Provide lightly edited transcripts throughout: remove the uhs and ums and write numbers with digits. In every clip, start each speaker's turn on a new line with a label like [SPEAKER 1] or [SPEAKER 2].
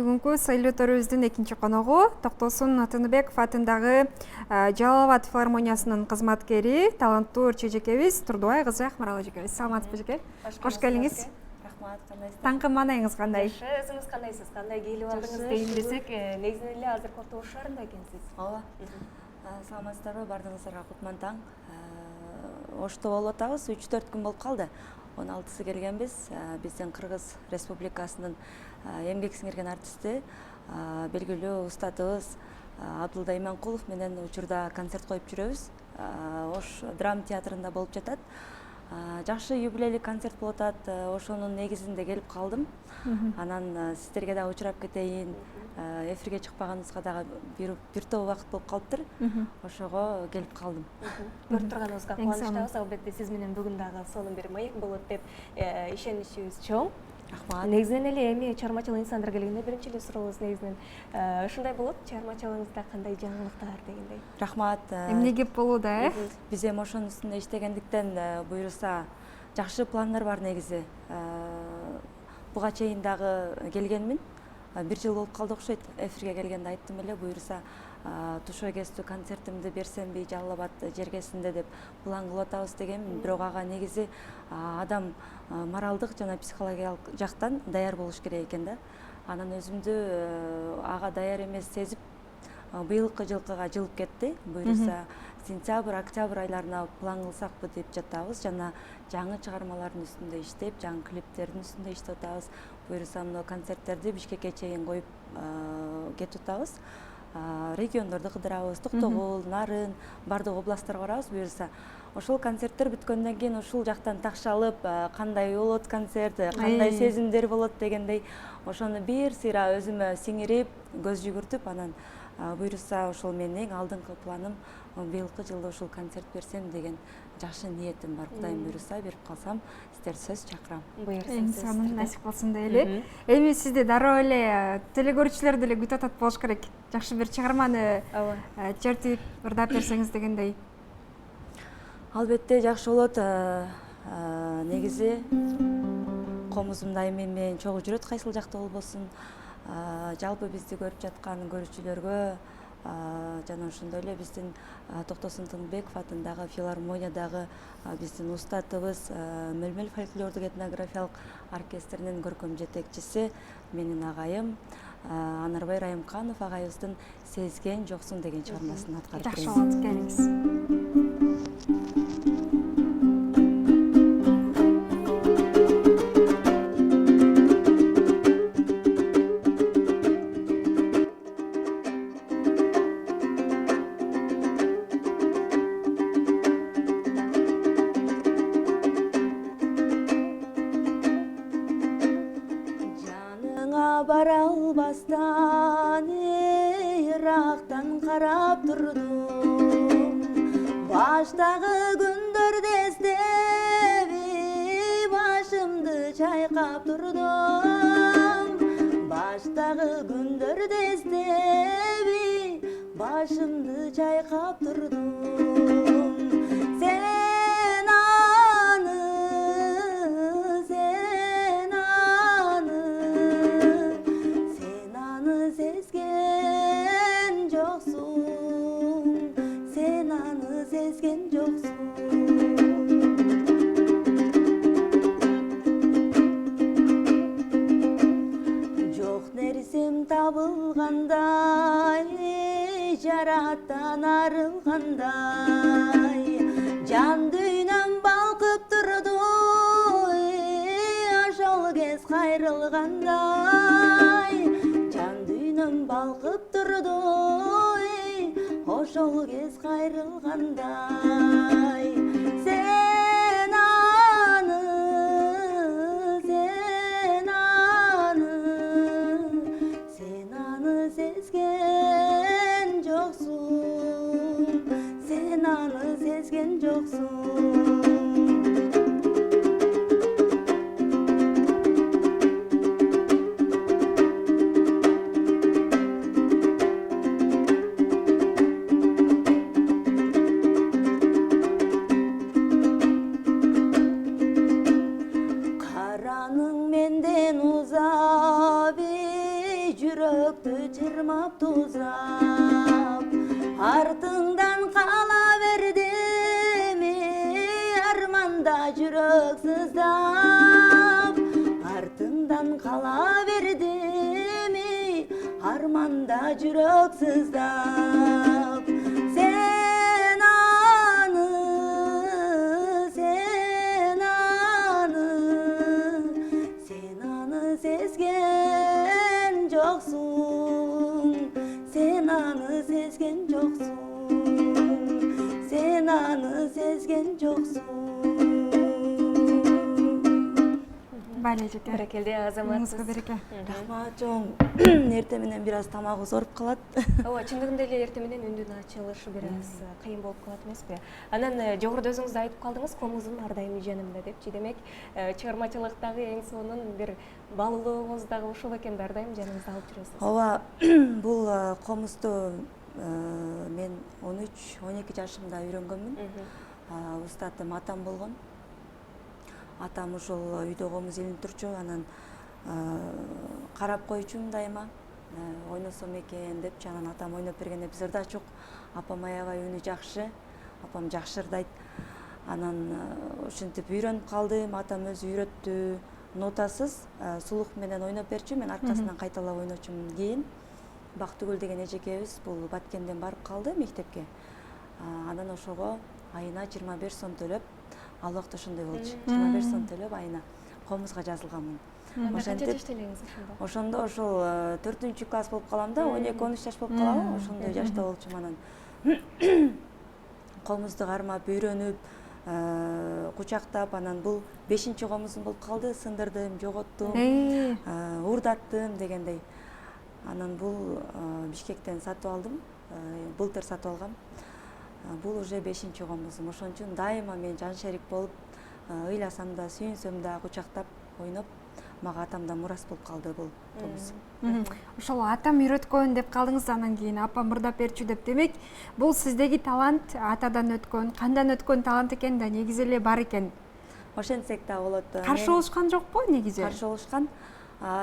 [SPEAKER 1] Бүгүнкү Сайлөтөрүбүздүн экинчи коногу Токтосун Атынбеков атындагы Жалал Абад филармониясынын кызматкери, таланттуу чечекебиз Турдубай кызы Акмарал эжекебиз. Саламатсызбы эжеке? Кош келиңиз.
[SPEAKER 2] Рахмат, кандайсыз?
[SPEAKER 1] Таңкы маанайыңыз кандай?
[SPEAKER 2] Өзүңүз кандайсыз? Кандай келип алдыңыз дейин десек, негизинен эле азыр Кортогуш шаарында экенсиз.
[SPEAKER 3] Ооба. Саламатсыздарбы? Бардыгыңыздарга кутман таң. Ошто болуп атабыз. 3-4 күн болуп калды. 16-сы келгенбиз. Биздин Кыргыз Республикасынын эмгек сиңирген артисти, белгилүү устатыбыз Абдулда Иманкулов менен учурда концерт коюп жүрөбүз. Ош драма театрында болуп жатат. Жакшы юбилейлик концерт болуп атат. Ошонун негизинде келип калдым. Анан сиздерге дагы учурап кетейин. Эфирге чыкпаганыбызга дагы бир топ убакыт болуп калыптыр. Ошого келип калдым.
[SPEAKER 2] Көрүп турганыбызга кубанычтабыз. Албетте сиз менен бүгүн дагы сонун бир маек болот деп ишеничибиз чоң.
[SPEAKER 3] Рахмат.
[SPEAKER 2] Негизинен эле эми чыгармачыл инсандар келгенде биринчи эле сурообуз негизинен ушундай болот. Чыгармачылыгыңызда кандай жаңылыктар дегендей.
[SPEAKER 3] Рахмат.
[SPEAKER 1] Эмне кеп болууда,
[SPEAKER 3] Биз эми ошонун үстүндө иштегендиктен буюрса жакшы пландар бар негизи. Буга чейин дагы келгенмин. 1 жыл болуп калды окшойт. Эфирге келгенде айттым эле, буюрса тушоо кестүү концертимди берсемби Жалал Абад жергесинде деп план кылып атабыз дегенмин. Бирок ага негизи адам моралдык жана психологиялык жактан даяр болуш керек экен да. Анан өзүмдү ага даяр эмес сезип, быйылкы жылкыга жылып кетти. Буюрса сентябрь, октябрь айларына план кылсакпы деп жатабыз. Жана жаңы чыгармалардын үстүндө иштеп, жаңы клиптердин үстүндө иштеп атабыз. Буюрса мына концерттерди Бишкекке чейин коюп кетип атабыз. Региондорду кыдырабыз, Токтогул, Нарын, бардык областтарга барабыз. Буюрса ошол концерттер бүткөндөн кийин ушул жактан такшалып, кандай болот концерт, кандай сезимдер болот дегендей, ошону бир сыйра өзүмө сиңирип, көз жүгүртүп, анан буюрса ошол менин эң алдыңкы планым быйылкы жылда ушул концерт берсем деген жакшы ниетим бар. Кудайым буюрса берип калсам, сиздерди сөз чакырам.
[SPEAKER 1] Эң сонун насип болсун дейли. Эми сизди дароо эле телекөрүүчүлөр деле күтүп атат болуш керек. Жакшы бир чыгарманы чертип ырдап берсеңиз дегендей.
[SPEAKER 3] Албетте жакшы болот. Негизи комузум дайыма менен чогуу жүрөт, кайсыл жакта болбосун. Жалпы бизди көрүп жаткан көрүүчүлөргө жана ошондой эле биздин Токтосун Атынбеков атындагы филармониядагы биздин устатыбыз Мөлмөл фольклордук этнографиялык оркестринин көркөм жетекчиси менин агайым Анарбай Райымканов агайыбыздын Сезген жоксуң деген чыгармасын аткарып беребиз.
[SPEAKER 1] Жакшы болот, келиңиз.
[SPEAKER 3] Бара албастан Ирактан карап турдум, баштагы күндөрдө эстеп башымды чайкап турдум, баштагы күндөрдө эстеп башымды чайкап турдум. Табылгандай, жараттан арылгандай, жан дүйнөм балкып турду, ошол кез кайрылгандай, жан дүйнөм балкып турду, ошол кез кайрылгандай. жүрөктү чырмап тузап, артыңдан кала бердими арманда жүрөк сыздап, артыңдан кала бердими арманда жүрөк сыздап. Sen anı sezgen joksun, sen anı sezgen joksun, sen anı sezgen joksun.
[SPEAKER 1] Байлы эжеке.
[SPEAKER 2] Баракелде Азамат.
[SPEAKER 1] Музыка береке.
[SPEAKER 3] Рахмат чоң. Эртең менен бир аз тамагы озоруп калат.
[SPEAKER 2] Ооба, чындыгында эле эртең менен үндүн ачылышы бир аз кыйын болуп калат эмеспи? Анан жогоруда өзүңүз да айтып калдыңыз, комузум ар дайым жанымда депчи. Демек, чыгармачылыктагы эң сонун бир баалуулугуңуз дагы ушул экен, ар дайым жаныңызда алып жүрөсүз.
[SPEAKER 3] Ооба, бул комузду мен 13-12 жашымда үйрөнгөнмүн. Устатым атам болгон. Атам ушул үйдө комуз илинип турчу, анан карап койчумун дайыма. Ойносом экен депчи, анан атам ойноп берген эпизод да чок. Апам аябай үнү жакшы, апам жакшы ырдайт. Анан ушинтип үйрөнүп калдым, атам өзү үйрөттү. Нотасыз сулук менен ойноп берчү, мен аркасынан кайталап ойночумун. Кийин Бактыгүл деген эжекебиз бул Баткенден барып калды мектепке. Анан ошого айына 25 сом төлөп, ал убакта ошондой болчу. 25 сом төлөп айына комузга жазылганмын.
[SPEAKER 2] Канча жашта элеңиз ошондо?
[SPEAKER 3] Ошондо ошол 4-класс болуп калам да, 12-13 жаш болуп калам, ошондой жашта болчумун. Анан комузду кармап, үйрөнүп, кучактап, анан бул 5-комузум болуп калды, сындырдым, жоготтум, уурдаттым дегендей. Анан бул Бишкектен сатып алдым, былтыр сатып алгам. Бул уже 5-комузум. Ошон үчүн дайыма мен жан шерик болуп, ыйласам да, сүйүнсөм да, кучактап, ойноп, мага атамдан мурас болуп калды бул комуз.
[SPEAKER 1] Ошол атам үйрөткөн деп калдыңыз, анан кийин апам мурдап берчү деп. Демек, бул сиздеги талант атадан өткөн, кандан өткөн талант экен да, негизи эле бар экен.
[SPEAKER 3] Ошентсек да болот.
[SPEAKER 1] Каршы болушкан жокпу негизи?
[SPEAKER 3] Каршы болушкан.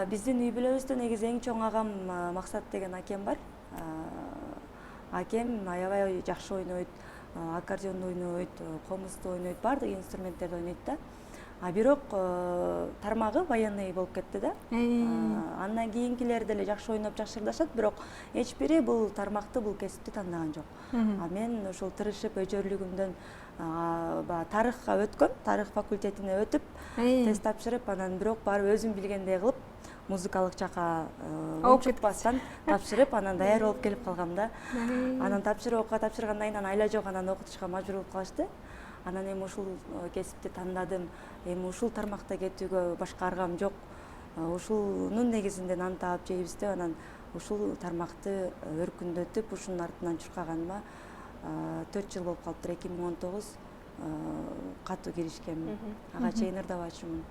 [SPEAKER 3] Биздин үй бүлөбүздө негизи эң чоң агам Максат деген акем бар. Акем аябай жакшы ойнойт, аккордеон ойнойт, комузду ойнойт, баардык инструменттерди ойнойт да. Бирок тармагы военный болуп кетти да. Андан кийинкилер деле жакшы ойноп, жакшы ырдашат, бирок эч бири бул тармакты, бул кесипти тандаган жок. Мен ошол тырышып, өжөрлүгүмдөн тарыхка өткөм, тарых факультетине өтүп, тест тапшырып, анан бирок барып өзүм билгендей кылып, музыкалык жака учукпастан тапшырып, анан даяр болуп келип калгам да. Анан окууга тапшыргандан кийин айла жок, анан окутушка мажбур болуп калышты. Анан эми ушул кесипти тандадым. Эми ушул тармакта кетүүгө башка аргам жок. Ушунун негизинде нан таап жейбиз деп, анан ушул тармакты өркүндөтүп, ушунун артынан чуркаганыма 4 жыл болуп калыптыр. 2019 катуу киришкем. Ага чейин ырдабачумун.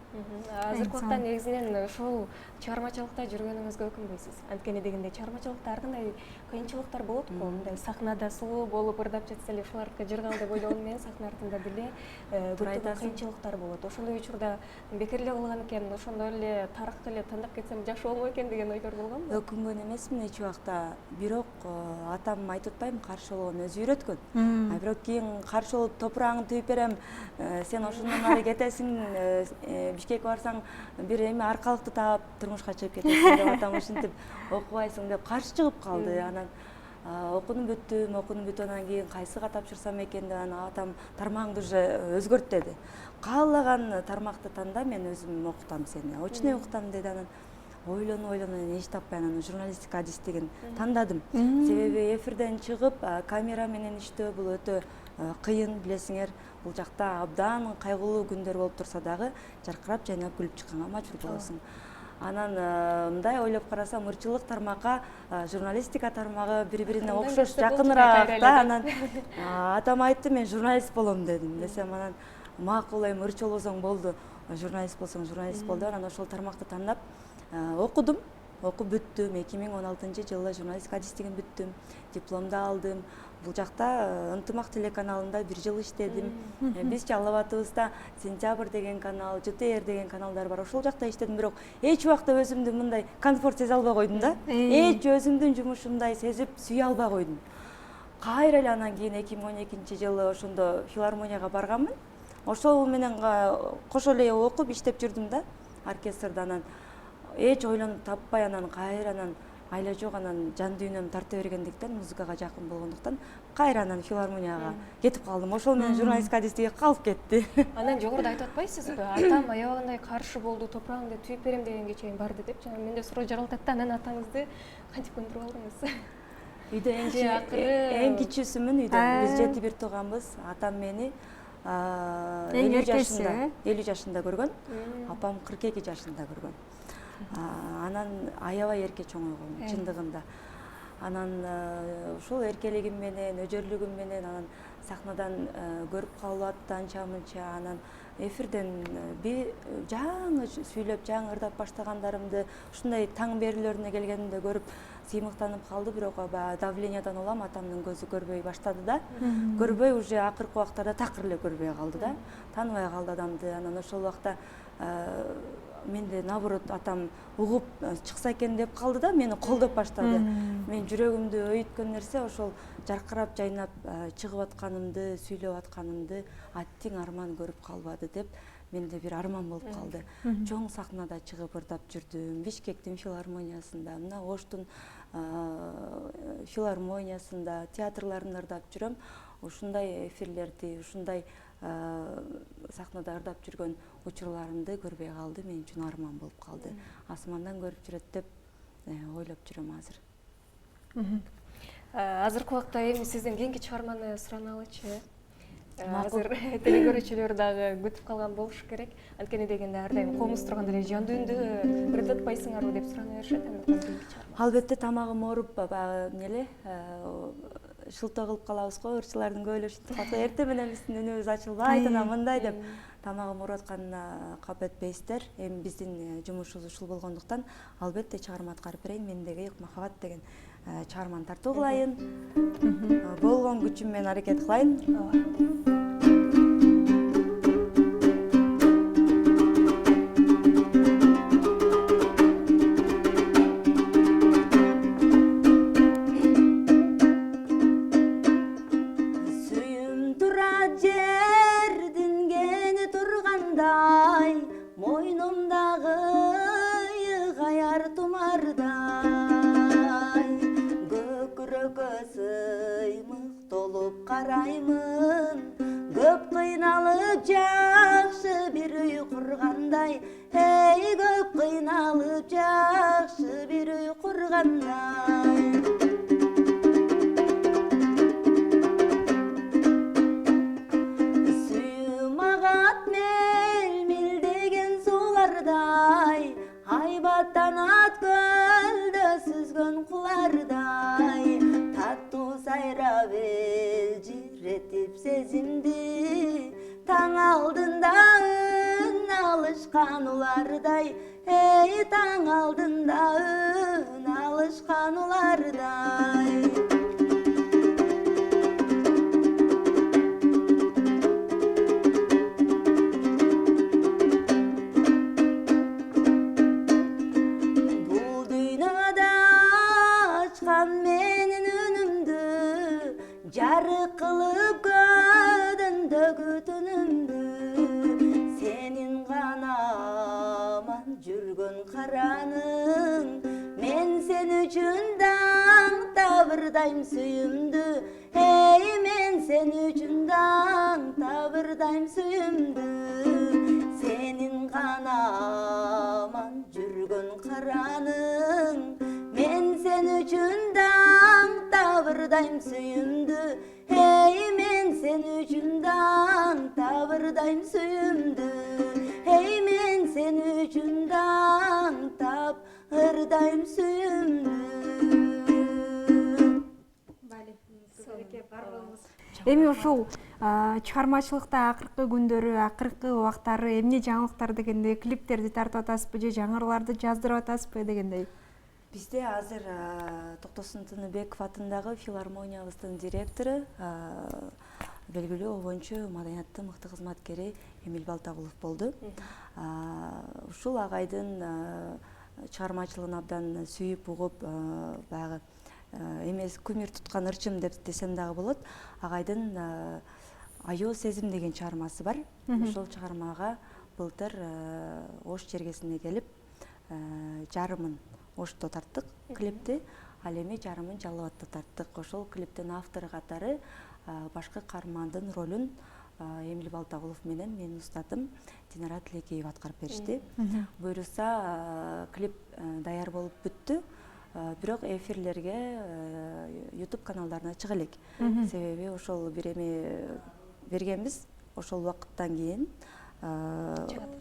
[SPEAKER 2] Азыркы убакта негизинен ушул чыгармачылыкта жүргөнүңүзгө өкүнбөйсүз. Анткени дегенде чыгармачылыкта ар кандай кыйынчылыктар болот го. Мындай сахнада сулуу болуп ырдап жатса эле ушул артка жыргал деп ойлогон менен сахна артында деле көптөгөн кыйынчылыктар болот. Ошондой учурда бекер эле кылган экен, ошондой эле тарыхты эле тандап кетсем жакшы болмок экен деген ойлор болгонбу?
[SPEAKER 3] Өкүнгөн эмесмин эч убакта. Бирок атам айтып атпайбы, каршы болгон өзү үйрөткөн. Бирок кийин каршы болуп топурагыңды түйүп берем, сен ошондон ары кетесиң, Бишкекке барсаң бир эми аркалыкты таап турмушка чыгып кетесиң деп атам ушинтип окубайсың деп каршы чыгып калды. Анан окунуп бүттүм, анан кийин кайсыга тапшырсам экен деп, анан атам тармагыңды уже өзгөрт деди. Каалаган тармакты танда, мен өзүм окутам сени, очный окутам деди. Анан ойлону эч таппай анан журналистика адистигин тандадым. Себеби эфирден чыгып камера менен иштөө бул өтө кыйын, билесиңер. Бул жакта абдан кайгылуу күндөр болуп турса дагы жаркырап жайнап күлүп чыкканга мажбур болосуң. Анан мындай ойлоп карасам, ырчылык тармакка журналистика тармагы бири-бирине окшош, жакыныраак да. Анан атам айтты, мен журналист болом дедим. Десем анан макул, эми ырчы болсоң болду, журналист болсоң журналист бол деп, анан ошол тармакты тандап окудум. окуп бүттүм. 2016-жылы журналистика адистигин бүттүм. Дипломду алдым. Бул жакта Ынтымак телеканалында 1 жыл иштедим. Биз Жалал Абадыбызда Сентябрь деген канал, ЖТР деген каналдар бар. Ошол жакта иштедим, бирок эч убакта өзүмдү мындай комфорт сезе албай койдум да. Эч өзүмдүн жумушумдай сезип сүйө албай койдум. Кайра эле анан кийин 2012-жылы ошондо филармонияга барганмын. Ошол менен кошо эле окуп иштеп жүрдүм да оркестрде. Анан эч ойлонуп таппай анан кайрадан айла жок анан жан дүйнөм тарта бергендиктен, музыкага жакын болгондуктан кайрадан филармонияга кетип калдым. Ошол менен журналистика адистиги калып кетти.
[SPEAKER 2] Анан жогоруда айтып атпайсызбы, атам аябагандай каршы болду, топурагыңды түйүп берем дегенге чейин барды деп. Жана менде суроо жаралат да, анан атаңызды кантип көндүрүп алдыңыз?
[SPEAKER 3] Үйдө эң кичүүсүмүн, үйдө биз 7 тууганбыз. Атам мени 50 жашында көргөн, апам 42 жашында көргөн. Анан аябай эрке чоңойгон, чындыгында. Анан ошол эркелигим менен, өжөрлүгүм менен анан сахнадан көрүп калып атты анча-мынча. Анан эфирден жаңы сүйлөп, жаңы ырдап баштагандарымды, ушундай таң берүүлөрүнө келгенимде көрүп сыймыктанып калды. Бирок давлениядан улам атамдын көзү көрбөй баштады да. Көрбөй уже акыркы убактарда такыр эле көрбөй калды да. Тааныбай калды адамды. Анан ошол убакта менде наоборот атам угуп чыкса экен деп калды да, мени колдоп баштады. Мен жүрөгүмдү өйткөн нерсе ошол жаркырап жайнап чыгып атканымды, сүйлөп атканымды аттиң арман көрүп калбады деп менде бир арман болуп калды. Чоң сахнада чыгып ырдап жүрдүм. Бишкектин филармониясында, мына Оштун филармониясында, театрларында ырдап жүрөм. Ушундай эфирлерди, ушундай сахнада ырдап жүргөн учурларымды көрбөй калды. Мен үчүн арман болуп калды. Асмандан көрүп жүрөт деп ойлоп жүрөм азыр.
[SPEAKER 2] Азыркы убакта эми сизден кийинки чыгарманы сураналычы. Азыр телекөрүүчүлөр дагы күтүп калган болушу керек. Анткени дегенде ар дайым комуз турганда эле жан дүйүндү ырдатпайсыңарбы деп сурана беришет.
[SPEAKER 3] Албетте тамагым ооруп, баягы эле шылтоо кылып калабыз го, ырчылардын көбү ушинтип калат. Эртең менен биздин үнүбүз ачылбайт, анан мындай деп тамагым ооруп атканына кап этпейсиздер. Эми биздин жумушубуз ушул болгондуктан албетте чыгарма аткарып берейин. Мендеги ыйык махабат деген чыгарманы тартуу кылайын. Болгон күчүм менен аракет кылайын. Караймын, көп кыйналып жакшы бир үй кургандай, эй көп кыйналып жакшы бир үй кургандай. Сүйүм агат мелмилдеген сулардай, айбаттанат көлдө сүзгөн кулардай, таттуу сайрап ретип сезимди, таң алдында үн алышкан улардай, эй таң алдында үн алышкан улардай. Бул дүйнөдө ачкан менин үнүмдү, жарык кылып көдүндөгү түнүмдү, сенин гана аман жүргөн караның, мен сен үчүн даңта бырдайм сүйүмдү, эй мен сен үчүн даңта бырдайм сүйүмдү, сенин гана аман жүргөн караның, мен сен үчүн даңта бырдайм сүйүмдү, эй мен сен үчүн даңта бырдайм сүйүмдү, эй мен сен үчүн даңтап ырдайм сүйүмдү.
[SPEAKER 1] Эми ушул чыгармачылыкта акыркы күндөрү, акыркы убактары эмне жаңылыктар дегенде клиптерди тартып атасызбы же жаңыраларды жаздырып атасызбы дегендей?
[SPEAKER 3] Бизде азыр Токтосун Тыныбеков атындагы филармониябыздын директору, белгилүү обончу, маданияттын мыкты кызматкери Эмил Балтагулов болду. Ушул агайдын чыгармачылыгын абдан сүйүп угуп, баягы эмес күмүр туткан ырчым деп десем дагы болот. Агайдын Аял сезим деген чыгармасы бар. Ошол чыгармага былтыр Ош чергесине келип, жарымын Ошто тарттык клипти, ал эми жарымын Жалал абадта тарттык. Ошол клиптин автору катары башкы каармандын ролун Эмил Балтагулов менен менин устатым Динара Тилекеева аткарып беришти. Буюрса клип даяр болуп бүттү. Бирок эфирлерге YouTube каналдарына чыга элек. Себеби ошол бир эме бергенбиз, ошол убакыттан кийин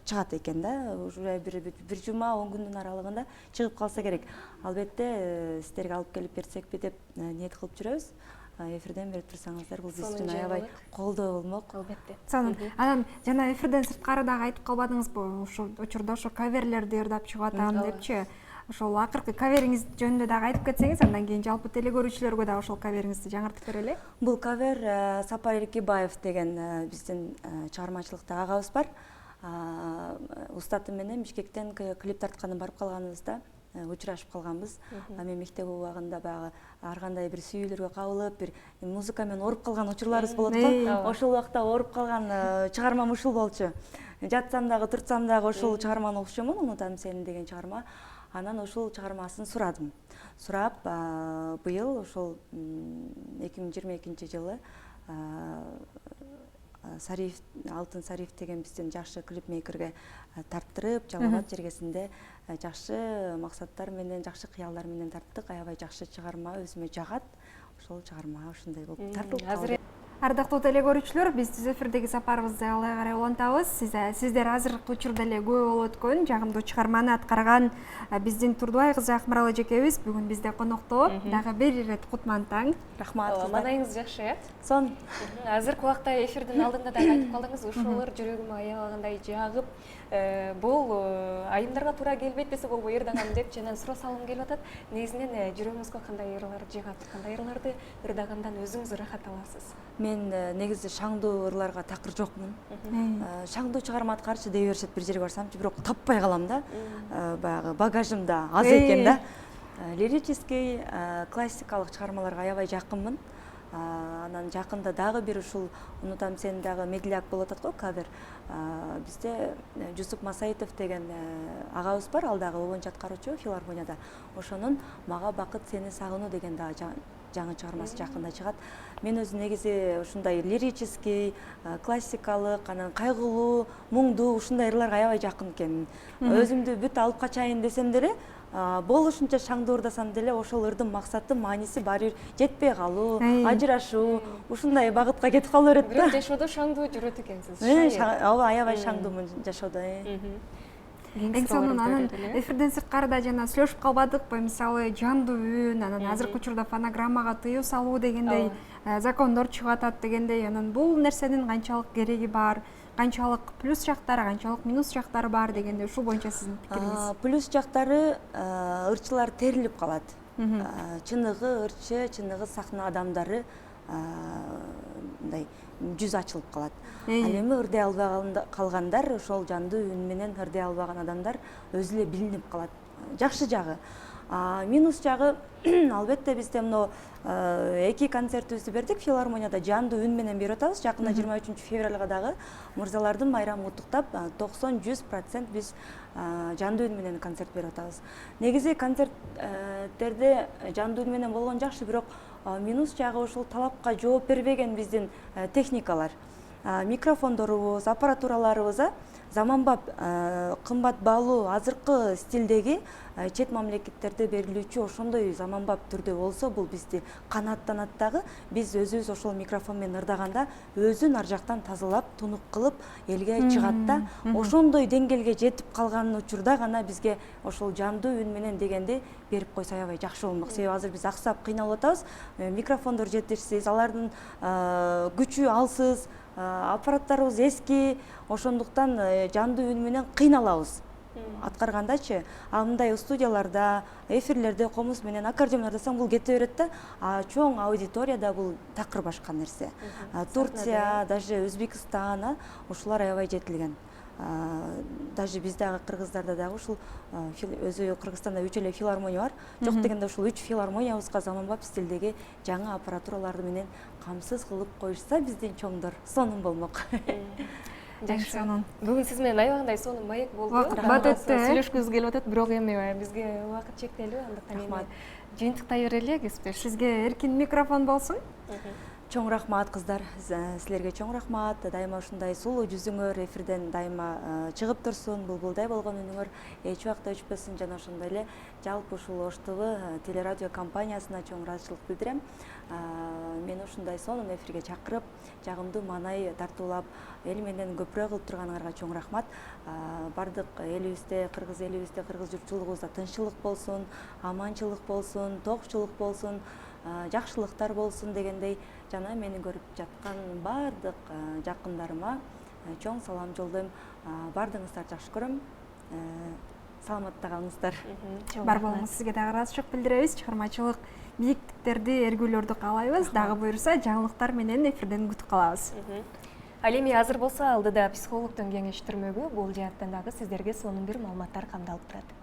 [SPEAKER 3] чыгат экен да, уже бир жума 10 күндүн аралыгында чыгып калса керек. Албетте сиздерге алып келип берсекпи деп ниет кылып жүрөбүз. Эфирден берип турсаңыздар, бул биз үчүн аябай колдоо болмок.
[SPEAKER 2] Албетте.
[SPEAKER 1] Анан жана эфирден сырткары дагы айтып калбадыңызбы? Ошол учурда ошо каверлерди ырдап чыгып атам депчи. Ошол акыркы кавериңиз жөнүндө дагы айтып кетсеңиз, андан кийин жалпы телегөрүүчүлөргө да ошол кавериңизди жаңыртып берели.
[SPEAKER 3] Бул кавер Сапар Эркебаев деген биздин чыгармачылыкта агабыз бар. Устатым менен Бишкектен клип тартканы барып калганыбызда учурашып калганбыз. Мен мектеп убагында баягы ар кандай бир сүйүүлөргө кабылып, бир музыка менен ооруп калган учурларыбыз болот го. Ошол убакта ооруп калган чыгармам ушул болчу. Жатсам дагы, турсам дагы ошол чыгарманы окушумун, Унутам сени деген чыгарма. Анан ошол чыгармасын сурадым. Сурап, быйыл ошол 2022 жылы Сариф, Алтын Сариф деген биздин жакшы клипмейкерге тарттырып, Жалал абад жергесинде жакшы максаттар менен, жакшы кыялдар менен тарттык. Аябай жакшы чыгарма, өзүмө жагат. Ошол чыгарма ушундай болуп тартылып калды.
[SPEAKER 1] Ардактуу телегөрүүчүлөр, биз түз эфирдеги сапарыбызды алга карай улантабыз. Сиздер азыркы учурда эле күбө болуп өткөн жагымдуу чыгарманы аткарган биздин Турдубай кызы Акмарал эжекебиз бүгүн бизде конокто. Дагы бир ирет кутман таң.
[SPEAKER 3] Рахмат.
[SPEAKER 2] Маанайыңыз жакшы, э?
[SPEAKER 3] Сон.
[SPEAKER 2] Азыркы убакта эфирдин алдында да айтып калдыңыз, ошолор жүрөгүмө аябагандай жагып, бул айымдарга туура келбейт десе болбой ырдаган деп жана суроо салгым келип атат. Негизинен жүрөгүңүзгө кандай ырлар жагат, кандай ырларды ырдагандан өзүңүз ырахат аласыз?
[SPEAKER 3] Мен негизи шаңдуу ырларга такыр жокмун. Шаңдуу чыгарма аткарчы дей беришет бир жерге барсамчы, бирок таппай калам да. Баягы багажымда аз экен да. Лирический, классикалык чыгармаларга аябай жакынмын. Анан жакында дагы бир ушул Унутам сени дагы медляк болуп атат го, кавер. Бизде Жусуп Масаитов деген агабыз бар, ал дагы обончу аткаруучу филармонияда. Ошонун Мага бакыт сени сагынуу деген дагы жаңы чыгармасы жакында чыгат. Мен өзү негизи ушундай лирический, классикалык, анан кайгылуу, муңдуу ушундай ырларга аябай жакын экенмин. Өзүмдү бүт алып качайын десем деле, болушунча шаңдуу ырдасам деле ошол ырдын максаты, мааниси баары бир жетпей калуу, ажырашуу, ушундай багытка кетип кала берет да.
[SPEAKER 2] Бирок жашоодо шаңдуу жүрөт экенсиз.
[SPEAKER 3] Ооба, аябай шаңдуумун жашоодо.
[SPEAKER 1] Эң сонун анан эфирден сырткары да жана сүйлөшүп калбадыкпы, мисалы жандуу үн, анан азыркы учурда фонограммага тыюу салуу дегендей закондор чыгып атат дегендей, анан бул нерсенин канчалык кереги бар, канчалык плюс жактары, канчалык минус жактары бар дегенде ушул боюнча сиздин пикириңиз?
[SPEAKER 3] Плюс жактары ырчылар терилип калат. Чыныгы ырчы, чыныгы сахна адамдары мындай жүз ачылып калат. Ал эми ырдай албай калгандар, ошол жандуу үн менен ырдай албаган адамдар өзү эле билинип калат. Жакшы жагы. Минус жагы албетте бизде мына 2 концертибизди бердик филармонияда, жандуу үн менен берип атабыз. Жакында 23 февралга дагы мырзалардын майрамын куттуктап 90-100% биз жандуу үн менен концерт берип атабыз. Негизи концерттерде жандуу үн менен болгон жакшы, бирок минус жагы ушул талапка жооп бербеген биздин техникалар. Микрофондорубуз, аппаратураларыбыз заманбап, кымбат баалуу азыркы стилдеги чет мамлекеттерде берилүүчү ошондой заманбап түрдө болсо, бул бизди канааттанат дагы. Биз өзүбүз ошол микрофон менен ырдаганда өзүн ар жактан тазалап, тунук кылып элге чыгат да. Ошондой деңгээлге жетип калган учурда гана бизге ошол жандуу үн менен дегенди берип койсо аябай жакшы болмок. Себеби азыр биз аксап кыйналып атабыз. Микрофондор жетишсиз, алардын күчү алсыз, аппараттарыбыз эски, ошондуктан жандуу үн менен кыйналабыз. аткаргандачы ал мындай студияларда эфирлерде комуз менен аккордеон ырдасаң бул кете берет да, а чоң аудиторияда бул такыр башка нерсе. Турция, даже Өзбекстан ушулар аябай жетилген. Даже биздagi кыргыздарда дагы ушул өзү Кыргызстанда 3 эле филармония бар. Жок дегенде ушул 3 филармониябызга заманбап стилдеги жаңы аппаратураларды менен камсыз кылып коюшса биздин чоңдор сонун болмок.
[SPEAKER 2] Жакшы. Бүгүн сиз менен аябагандай сонун маек болду.
[SPEAKER 1] Убакыт өттү.
[SPEAKER 2] Сүйлөшкүбүз келип атат, бирок эми бизге убакыт чектелүү, андыктан эми жыйынтыктай берели, кесиптеш.
[SPEAKER 1] Сизге эркин микрофон болсун.
[SPEAKER 3] Чоң рахмат кыздар, силерге чоң рахмат. Дайыма ушундай сулуу жүзүңөр эфирден дайыма чыгып турсун, булбулдай болгон үнүңөр эч убакта өчпөсүн жана ошондой эле жалпы ушул Ош ТВ телерадио компаниясына чоң ыраазычылык билдирем. Мени ушундай сонун эфирге чакырып, жагымдуу маанай тартуулап, эл менен көпүрөөк кылып турганыңарга чоң рахмат. Бардык элибизде, кыргыз элибизде, кыргыз журтчулугубузда тынччылык болсун, аманчылык болсун, токчулук болсун, жакшылыктар болсун дегендей, жана мени көрүп жаткан бардык жакындарыма чоң салам жолдойм. Бардыгыңыздарды жакшы көрөм. Саламатта калыңыздар.
[SPEAKER 1] Бар болуңуз, сизге дагы ыраазычылык билдиребиз. Чыгармачылык бийиктиктерди, эргүүлөрдү каалайбыз. Дагы буюрса, жаңылыктар менен эфирден күтүп калабыз.
[SPEAKER 2] Ал эми азыр болсо алдыда психологдун кеңештирмөгү, бул жааттан дагы сиздерге сонун бир маалыматтар камдалып турат.